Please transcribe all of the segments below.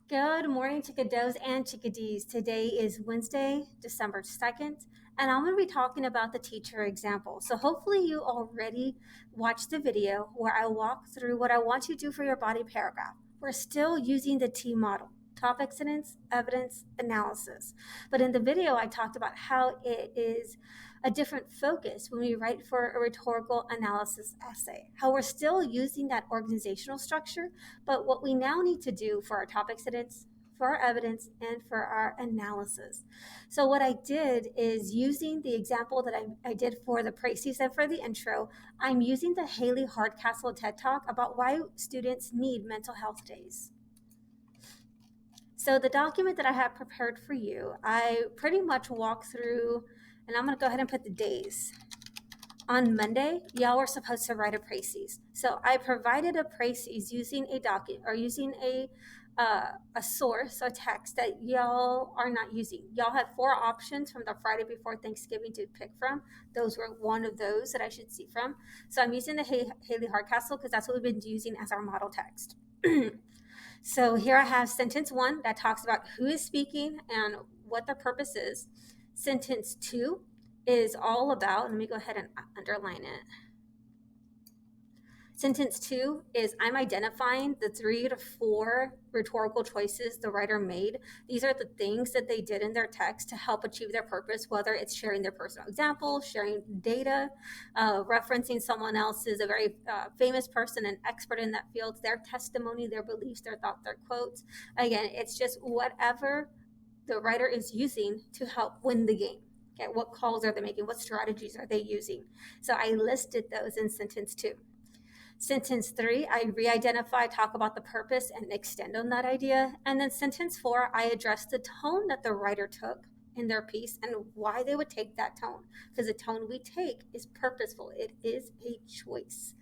Good morning, chickadoes and chickadees. Today is Wednesday, December 2nd, and I'm going to be talking about the teacher example. So hopefully you already watched the video where I walk through what I want you to do for your body paragraph. We're still using the T model, topic sentence, evidence, analysis. But in the video, I talked about how it is a different focus when we write for a rhetorical analysis essay, how we're still using that organizational structure, but what we now need to do for our topic sentence, for our evidence, and for our analysis. So what I did is using the example that I did for the praise and for the intro, I'm using the Haley Hardcastle TED Talk about why students need mental health days. So the document that I have prepared for you, I pretty much walk through, and I'm going to go ahead and put the days. On Monday, y'all were supposed to write a praise. So I provided a praise using a document or using a source, a text that y'all are not using. Y'all had 4 options from the Friday before Thanksgiving to pick from. Those were one of those that I should see from. So I'm using the Haley Hardcastle because that's what we've been using as our model text. So here I have sentence 1 that talks about who is speaking and what the purpose is. Sentence 2 is all about, let me go ahead and underline it. Sentence 2 is I'm identifying the 3 to 4 rhetorical choices the writer made. These are the things that they did in their text to help achieve their purpose, whether it's sharing their personal example, sharing data, referencing someone else's, a very famous person, an expert in that field, their testimony, their beliefs, their thoughts, their quotes. Again, it's just whatever the writer is using to help win the game. Okay, what calls are they making? What strategies are they using? So I listed those in sentence 2. Sentence 3, I re-identify, talk about the purpose and extend on that idea. And then sentence 4, I address the tone that the writer took in their piece and why they would take that tone. Because the tone we take is purposeful. It is a choice.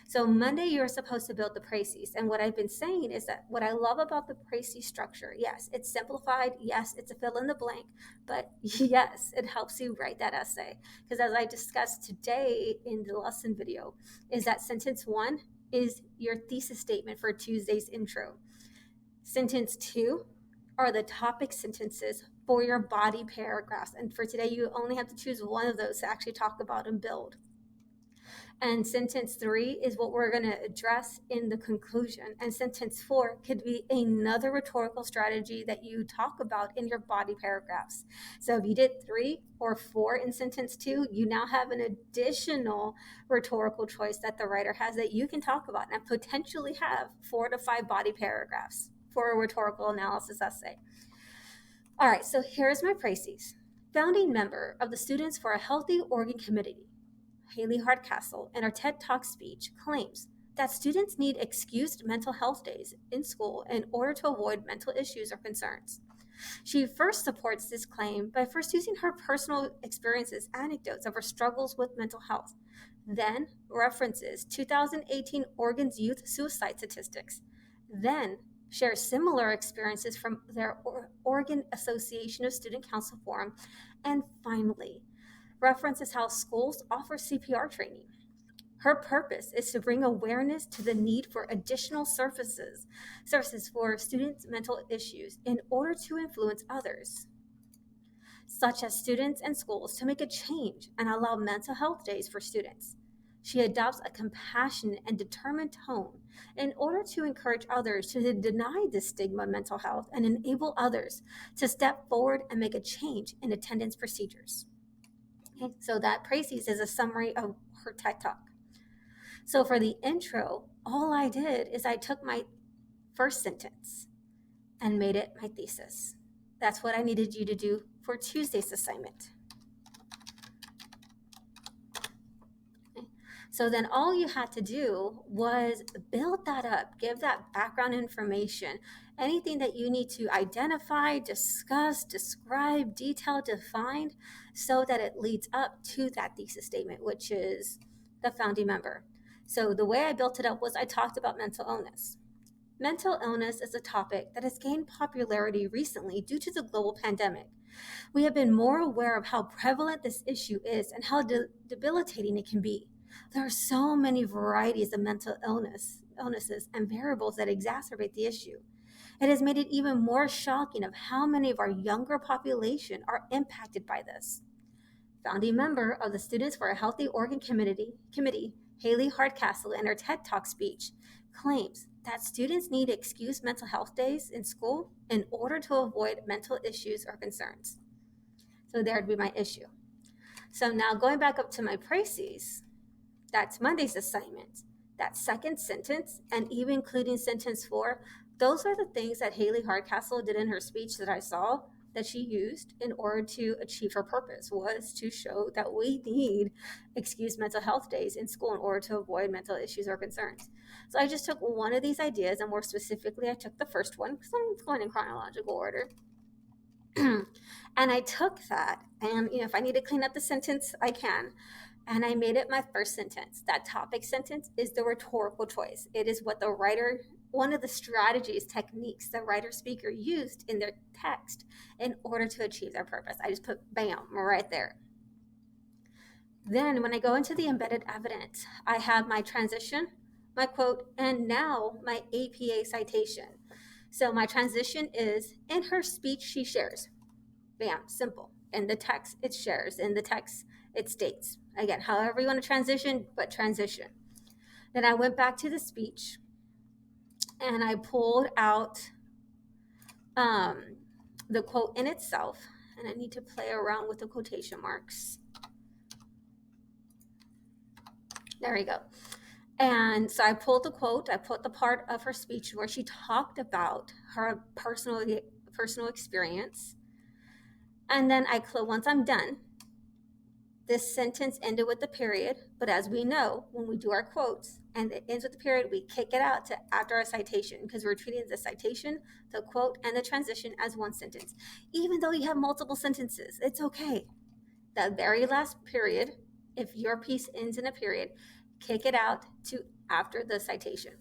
So Monday, you're supposed to build the précis. And what I've been saying is that what I love about the précis structure, yes, it's simplified. Yes, it's a fill in the blank. But yes, it helps you write that essay. Because as I discussed today in the lesson video, is that sentence 1 is your thesis statement for Tuesday's intro. Sentence 2 are the topic sentences for your body paragraphs. And for today, you only have to choose one of those to actually talk about and build. And sentence 3 is what we're going to address in the conclusion. And sentence 4 could be another rhetorical strategy that you talk about in your body paragraphs. So if you did 3 or 4 in sentence 2, you now have an additional rhetorical choice that the writer has that you can talk about and potentially have 4 to 5 body paragraphs for a rhetorical analysis essay. All right, so here's my précis. Founding member of the Students for a Healthy Oregon Committee, Haley Hardcastle, in her TED Talk speech, claims that students need excused mental health days in school in order to avoid mental issues or concerns. She first supports this claim by first using her personal experiences, anecdotes of her struggles with mental health, then references 2018 Oregon's youth suicide statistics, then shares similar experiences from their Oregon Association of Student Council Forum, and finally references how schools offer CPR training. Her purpose is to bring awareness to the need for additional services for students' mental issues in order to influence others, such as students and schools, to make a change and allow mental health days for students. She adopts a compassionate and determined tone in order to encourage others to deny the stigma of mental health and enable others to step forward and make a change in attendance procedures. Okay, so that précis is a summary of her TED Talk. So for the intro, all I did is I took my first sentence and made it my thesis. That's what I needed you to do for Tuesday's assignment. Okay. So then all you had to do was build that up, give that background information, anything that you need to identify, discuss, describe, detail, define, so that it leads up to that thesis statement, which is the founding member. So the way I built it up was I talked about mental illness. Mental illness is a topic that has gained popularity recently due to the global pandemic. We have been more aware of how prevalent this issue is and how debilitating it can be. There are so many varieties of mental illnesses and variables that exacerbate the issue. It has made it even more shocking of how many of our younger population are impacted by this. Founding member of the Students for a Healthy Oregon Committee, Haley Hardcastle, in her TED Talk speech, claims that students need to excuse mental health days in school in order to avoid mental issues or concerns. So there'd be my issue. So now going back up to my précis, that's Monday's assignment. That second sentence, and even including sentence 4, those are the things that Haley Hardcastle did in her speech that I saw that she used in order to achieve her purpose, was to show that we need excused mental health days in school in order to avoid mental issues or concerns. So I just took one of these ideas, and more specifically, I took the first one because I'm going in chronological order. And I took that, and if I need to clean up the sentence, I can. And I made it my first sentence. That topic sentence is the rhetorical choice. It is what the writer, one of the strategies, techniques the writer speaker used in their text in order to achieve their purpose. I just put bam right there. Then when I go into the embedded evidence, I have my transition, my quote, and now my APA citation. So my transition is, in her speech, she shares. Bam, simple. In the text, it shares. In the text, it states. Again, however you want to transition, but transition. Then I went back to the speech and I pulled out the quote in itself. And I need to play around with the quotation marks. There we go. And so I pulled the quote, I put the part of her speech where she talked about her personal experience. And then once I'm done, this sentence ended with the period, but as we know, when we do our quotes and it ends with the period, we kick it out to after our citation because we're treating the citation, the quote, and the transition as one sentence. Even though you have multiple sentences, it's okay. That very last period, if your piece ends in a period, kick it out to after the citation.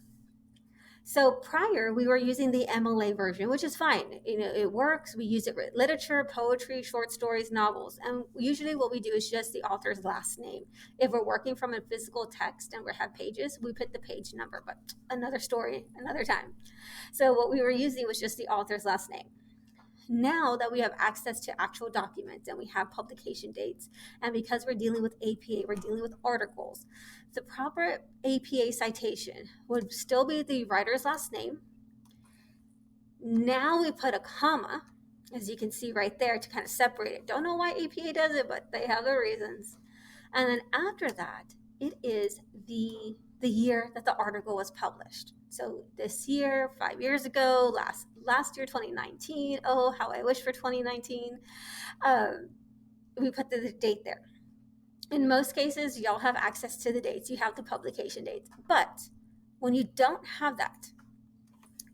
So prior, we were using the MLA version, which is fine. It works. We use it with literature, poetry, short stories, novels. And usually what we do is just the author's last name. If we're working from a physical text and we have pages, we put the page number, but another story, another time. So what we were using was just the author's last name. Now that we have access to actual documents and we have publication dates, and because we're dealing with APA, we're dealing with articles, the proper APA citation would still be the writer's last name. Now we put a comma, as you can see right there, to kind of separate it. Don't know why APA does it, but they have their reasons. And then after that, it is the year that the article was published. So this year, 5 years ago, last year, 2019. Oh, how I wish for 2019. We put the date there. In most cases, y'all have access to the dates. You have the publication dates. But when you don't have that,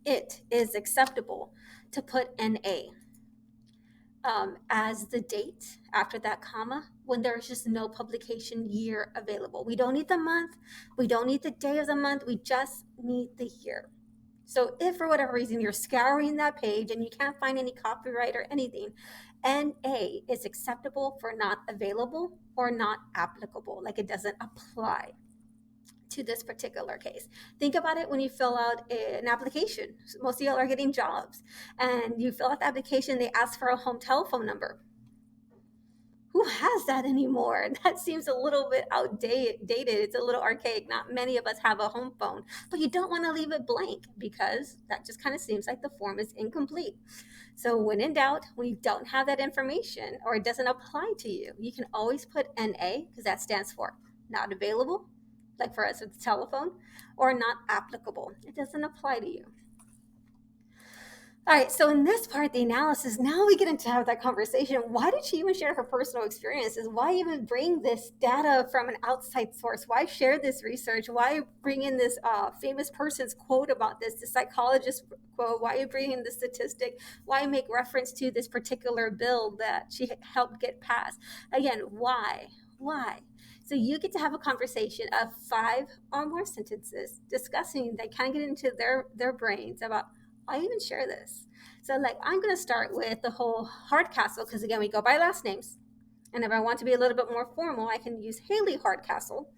it is acceptable to put NA as the date after that comma when there's just no publication year available. We don't need the month. We don't need the day of the month. We just need the year. So if for whatever reason you're scouring that page and you can't find any copyright or anything, NA is acceptable for not available or not applicable, like it doesn't apply to this particular case. Think about it when you fill out an application. Most of y'all are getting jobs and you fill out the application, they ask for a home telephone number. Who has that anymore? That seems a little bit outdated. It's a little archaic. Not many of us have a home phone, but you don't want to leave it blank because that just kind of seems like the form is incomplete. So when in doubt, when you don't have that information or it doesn't apply to you, you can always put NA because that stands for not available, like for us with the telephone, or not applicable. It doesn't apply to you. All right, so in this part, the analysis, now we get into have that conversation. Why did she even share her personal experiences? Why even bring this data from an outside source? Why share this research? Why bring in this famous person's quote about this, the psychologist quote? Why bring in the statistic? Why make reference to this particular bill that she helped get passed? Again, why? Why? So you get to have a conversation of 5 or more sentences discussing, they kind of get into their brains about, I even share this. So like, I'm going to start with the whole Hardcastle, because again, we go by last names. And if I want to be a little bit more formal, I can use Haley Hardcastle.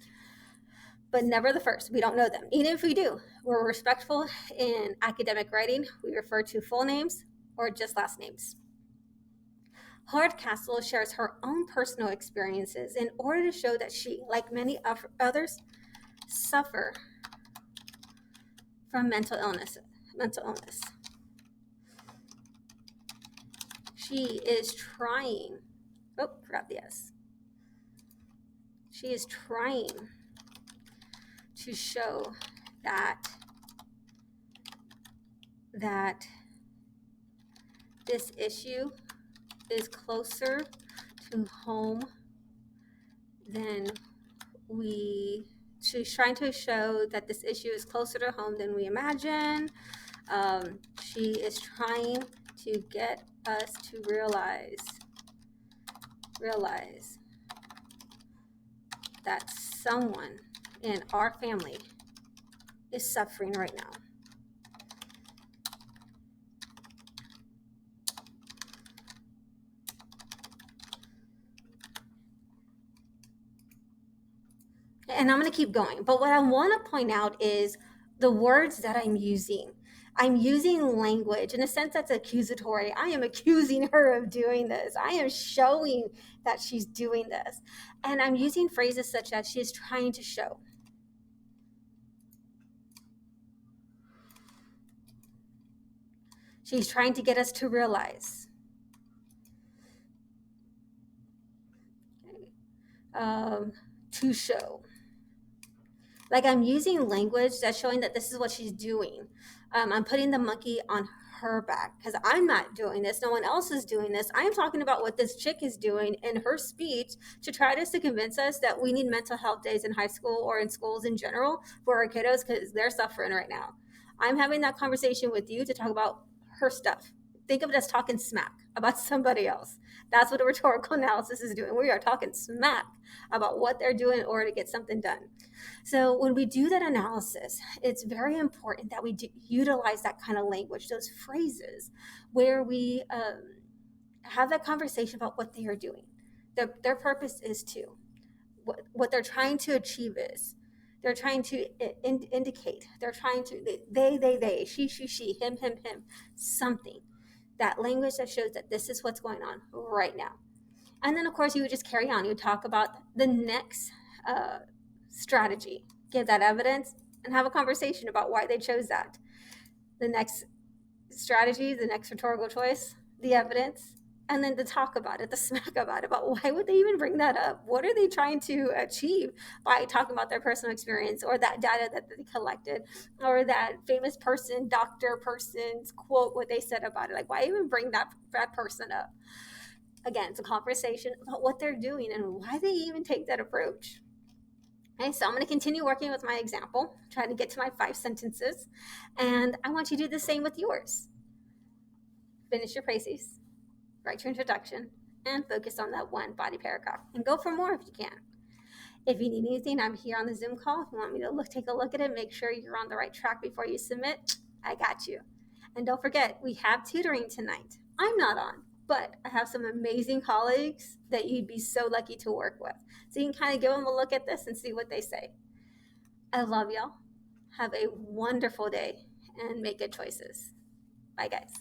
but never the first. We don't know them. Even if we do, we're respectful in academic writing. We refer to full names or just last names. Hardcastle shares her own personal experiences in order to show that she, like many others, suffer from mental illness. She is trying. Oh, forgot the S. She is trying to show that this issue is closer to home than she's trying to show that this issue is closer to home than we imagine. She is trying to get us to realize that someone in our family is suffering right now. And I'm going to keep going. But what I want to point out is the words that I'm using. I'm using language in a sense that's accusatory. I am accusing her of doing this. I am showing that she's doing this. And I'm using phrases such as she is trying to show. She's trying to get us to realize. To show. Like I'm using language that's showing that this is what she's doing. I'm putting the monkey on her back because I'm not doing this. No one else is doing this. I'm talking about what this chick is doing in her speech to try to convince us that we need mental health days in high school or in schools in general for our kiddos because they're suffering right now. I'm having that conversation with you to talk about her stuff. Think of it as talking smack about somebody else. That's what a rhetorical analysis is doing. We are talking smack about what they're doing in order to get something done. So when we do that analysis, it's very important that we utilize that kind of language, those phrases, where we have that conversation about what they are doing. Their purpose is to, what they're trying to achieve is, they're trying to indicate, they're trying to, they, she, him, something. That language that shows that this is what's going on right now. And then, of course, you would just carry on. You would talk about the next strategy, give that evidence, and have a conversation about why they chose that. The next strategy, the next rhetorical choice, the evidence, and then to talk about it, to smack about it, about why would they even bring that up? What are they trying to achieve by talking about their personal experience or that data that they collected or that famous person, doctor person's quote, what they said about it? Like, why even bring that person up? Again, it's a conversation about what they're doing and why they even take that approach. Okay, so I'm going to continue working with my example, trying to get to my 5 sentences, and I want you to do the same with yours. Finish your précis, write your introduction, and focus on that one body paragraph, and go for more if you can. If you need anything, I'm here on the Zoom call. If you want me to take a look at it, make sure you're on the right track before you submit, I got you. And don't forget, we have tutoring tonight. I'm not on, but I have some amazing colleagues that you'd be so lucky to work with. So you can kind of give them a look at this and see what they say. I love y'all. Have a wonderful day and make good choices. Bye, guys.